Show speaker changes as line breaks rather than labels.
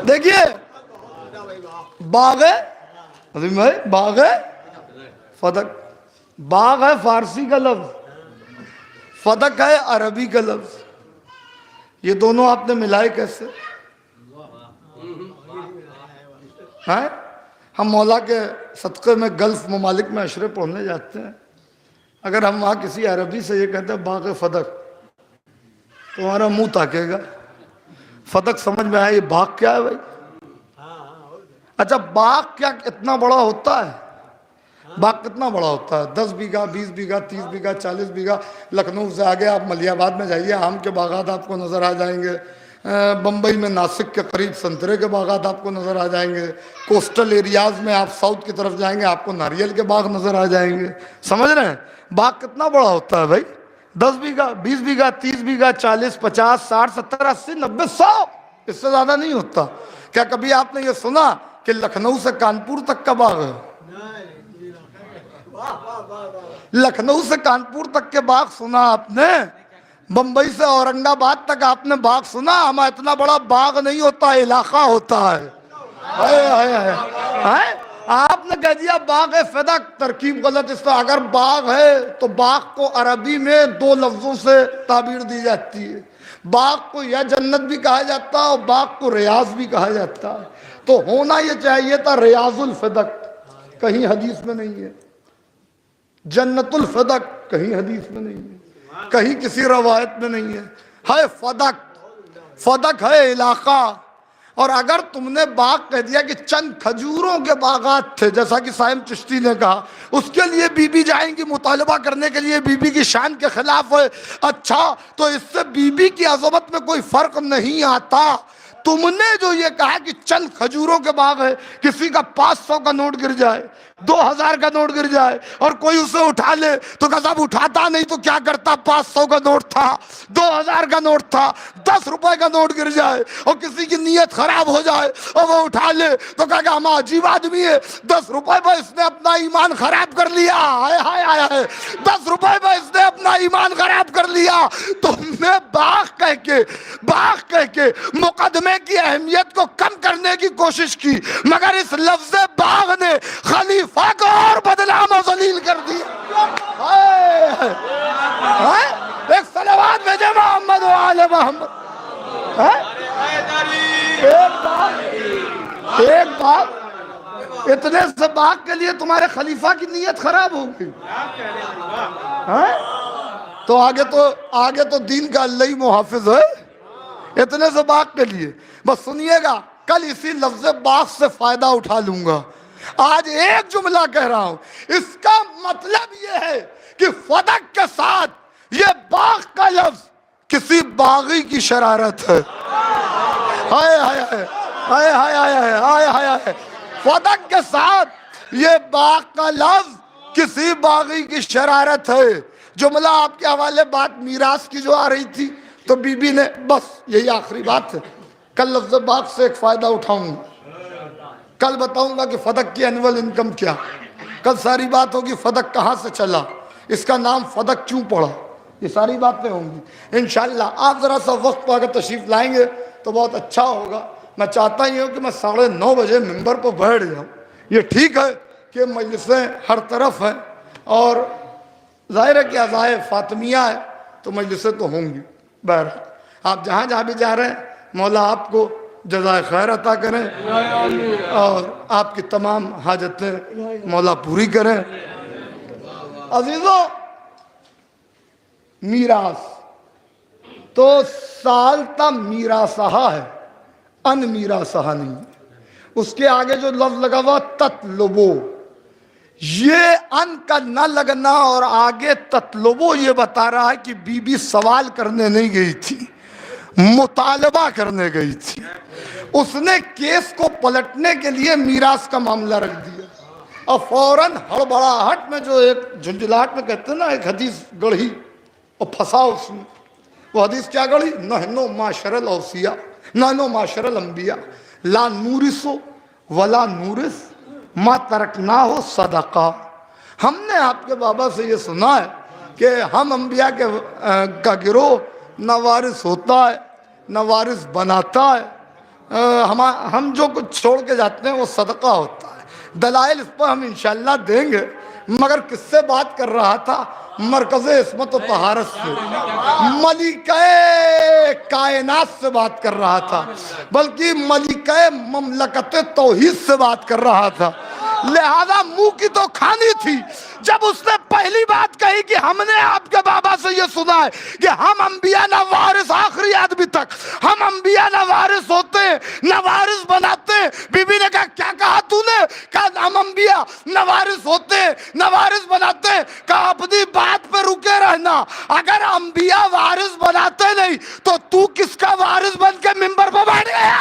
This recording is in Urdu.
دیکھیے باغ ہے عظیم بھائی، باغ ہے فدق، باغ ہے فارسی کا لفظ، فدق ہے عربی کا لفظ، یہ دونوں آپ نے ملائے کیسے؟ ہیں ہم مولا کے صدقے میں گلف ممالک میں عشرے پڑھنے جاتے ہیں، اگر ہم وہاں کسی عربی سے یہ کہتے ہیں باغ فدق تو ہمارا منہ تاکے گا۔ فدق سمجھ میں آیا یہ باغ کیا ہے بھائی؟ اچھا باغ کیا اتنا بڑا ہوتا ہے؟ باغ کتنا بڑا ہوتا ہے؟ 10 بیگھہ 20 بیگھہ 30 بیگھہ 40 بیگھہ۔ لکھنؤ سے آگے آپ ملیح آباد میں جائیے، آم کے باغات آپ کو نظر آ جائیں گے، بمبئی میں ناسک کے قریب سنترے کے باغات آپ کو نظر آ جائیں گے، کوسٹل ایریاز میں آپ ساؤتھ کی طرف جائیں گے آپ کو ناریل کے باغ نظر آ جائیں گے۔ سمجھ رہے ہیں باغ کتنا بڑا ہوتا ہے بھائی؟ 10 بیگھہ 20 بیگھہ 30 بیگھہ 40 50 60 70 80 90 100، اس سے زیادہ نہیں ہوتا۔ کیا کبھی آپ نے یہ سنا کہ لکھنؤ سے کانپور تک کا باغ ہے؟ لکھنؤ سے کانپور تک کے باغ سنا آپ نے؟ بمبئی سے اورنگ آباد تک آپ نے باغ سنا؟ ہمارا اتنا بڑا باغ نہیں ہوتا، علاقہ ہوتا ہے۔ آپ نے کہہ دیا باغ فدق، ترکیب غلط۔ اس طرح اگر باغ ہے تو باغ کو عربی میں 2 لفظوں سے تعبیر دی جاتی ہے، باغ کو یا جنت بھی کہا جاتا ہے اور باغ کو ریاض بھی کہا جاتا ہے، تو ہونا یہ چاہیے تھا ریاض الفدق، کہیں حدیث میں نہیں ہے۔ جنت الفدق کہیں حدیث میں نہیں ہے، کہیں کسی روایت میں نہیں ہے فدق۔ فدق ہے علاقہ۔ اور اگر تم نے باغ کہہ دیا کہ چند کھجوروں کے باغات تھے، جیسا کہ صاحب چشتی نے کہا، اس کے لیے بی بی جائیں گی مطالبہ کرنے کے لیے، بی بی کی شان کے خلاف ہے، اچھا تو اس سے بی بی کی عظمت میں کوئی فرق نہیں آتا۔ تم نے جو یہ کہا کہ چند کھجوروں کے باغ ہے، کسی کا 500 کا نوٹ گر جائے، 2000 کا نوٹ گر جائے اور کوئی اسے اٹھا لے تو کہ صاحب اٹھاتا نہیں تو کیا کرتا، 500 کا نوٹ تھا، 2000 کا نوٹ تھا، 10 روپے کا نوٹ گر جائے اور کسی کی نیت خراب ہو جائے اور وہ اٹھا لے تو کہا کہ ہم عجیب آدمی ہے، 10 روپے پر اس نے اپنا ایمان خراب کر لیا، ہائے ہائے ہائے، 10 روپے پر اس نے اپنا ایمان خراب کر لیا۔ تم نے باغ کہہ کے مقدمے کی اہمیت کو کم کرنے کی کوشش کی، مگر اس لفظ باغ نے خلیفہ کو اور بدنام و ذلیل کر دیا۔ ایک صلوات بھیجے محمد و آل محمد۔ ایک باغ، اتنے سے باغ کے لیے تمہارے خلیفہ کی نیت خراب ہو گئی۔ تو آگے تو دین کا اللہ ہی محافظ ہے، اتنے سے باغ کے لیے۔ بس سنیے گا، کل اسی لفظ باغ سے فائدہ اٹھا لوں گا۔ آج ایک جملہ کہہ رہا ہوں، اس کا مطلب یہ ہے کہ فدق کے ساتھ یہ باغ کا لفظ کسی باغی کی شرارت ہے۔ ہائے ہائے ہائے ہائے ہائے ہائے ہائے ہائے، فدق کے ساتھ یہ باغ کا لفظ کسی باغی کی شرارت ہے۔ جملہ آپ کے حوالے بات میراث کی جو آ رہی تھی تو بی بی نے، بس یہی آخری بات ہے، کل لفظ باغ سے ایک فائدہ اٹھاؤں گا، کل بتاؤں گا کہ فدق کی اینول انکم کیا، کل ساری بات ہوگی فدق کہاں سے چلا، اس کا نام فدق کیوں پڑا، یہ ساری باتیں ہوں گی انشاءاللہ۔ آپ ذرا سا وقت پہ اگر تشریف لائیں گے تو بہت اچھا ہوگا۔ میں چاہتا ہی ہوں کہ میں 9:30 بجے ممبر پہ بیٹھ جاؤں۔ یہ ٹھیک ہے کہ مجلسیں ہر طرف ہیں اور ظاہر ہے کہ عزائے فاطمیہ ہے تو مجلسیں تو ہوں گی، بہرحال آپ جہاں بھی جا رہے ہیں مولا آپ کو جزائے خیر عطا کریں اور آپ کی تمام حاجتیں مولا پوری کریں۔ عزیزوں، میراث تو سالتا میراثہا ہے، ان میراثہا نہیں۔ اس کے آگے جو لفظ لگا ہوا تطلبو، یہ ان کا نہ لگنا اور آگے تطلبو یہ بتا رہا ہے کہ بی بی سوال کرنے نہیں گئی تھی، مطالبہ کرنے گئی تھی۔ اس نے کیس کو پلٹنے کے لیے میراث کا معاملہ رکھ دیا اور فوراً ہڑبڑاہٹ میں، جو ایک جھنجھلاہٹ میں کہتے ہیں نا، ایک حدیث گڑھی اور پھنسا اس میں۔ وہ حدیث کیا گڑھی؟ نحنو معاشر الاوصیاء، نحنو معاشر الانبیاء لا نورث ولا نورث ما ترکناہ صدقہ۔ ہم نے آپ کے بابا سے یہ سنا ہے کہ ہم انبیاء کا گروہ نہ وارث ہوتا ہے نہ وارث بناتا ہے، ہم جو کچھ چھوڑ کے جاتے ہیں وہ صدقہ ہوتا ہے. دلائل اس پر ہم انشاءاللہ دیں گے، مگر کس سے بات کر رہا تھا؟ مرکز عصمت و طہارت سے، ملکہ کائنات سے بات کر رہا تھا، بلکہ ملکہ مملکت توحید سے بات کر رہا تھا. لہذا منہ کی تو کھانی تھی. جب اس نے پہلی بات کہی کہ ہم نے آپ کے بابا سے یہ سنا ہے کہ ہم انبیاء نہ وارث، آخری آدمی تک ہم انبیاء نہ وارث ہوتے ہیں نہ وارث بناتے ہیں. بی بی نے کہا کیا کہا تو نے؟ کہا ہم انبیاء نہ وارث ہوتے ہیں نہ وارث بناتے ہیں. کہا اپنی بات پہ رکے رہنا، اگر انبیاء وارث بناتے نہیں تو کس کا وارث بن کے منبر پہ بیٹھ گیا؟